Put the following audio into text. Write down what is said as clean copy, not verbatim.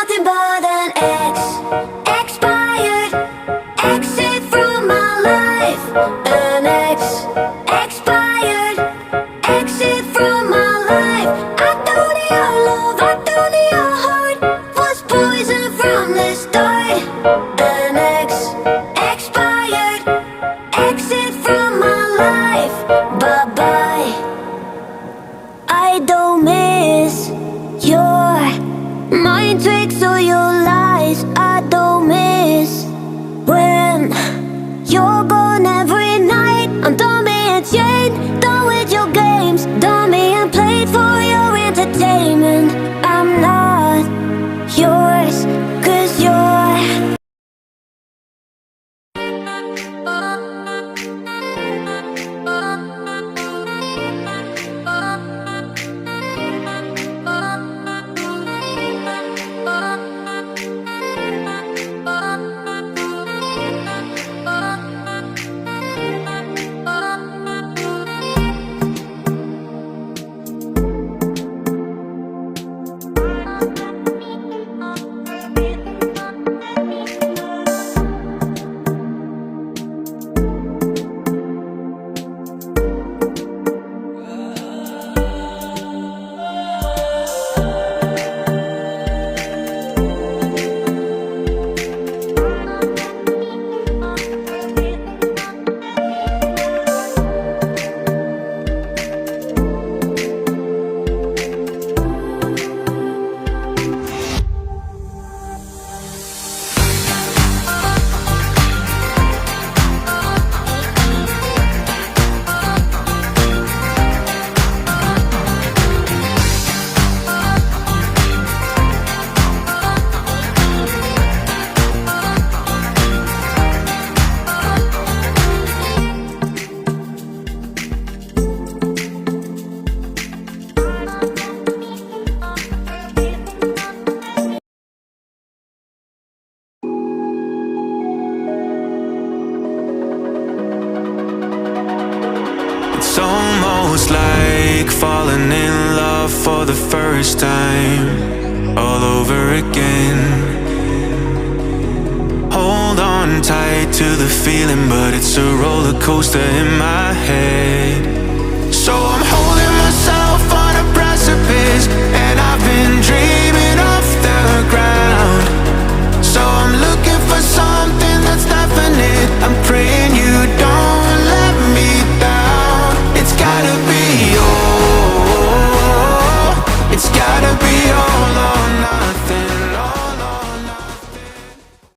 nothing but an ex. Expired, exit from my life. An ex. Expired, exit from my life. I don't need your love, I don't need your heart. Was poison from the start. An ex. Expired, exit from my life. Bye-bye. I don't miss your mind tricks or your lies. I don't miss when you're gone every night. I'm done being chained, done with your games, done being played for your entertainment. I'm not yours, 'cause you're It's almost like falling in love for the first time, all over again. Hold on tight to the feeling, but it's a roller coaster in my head.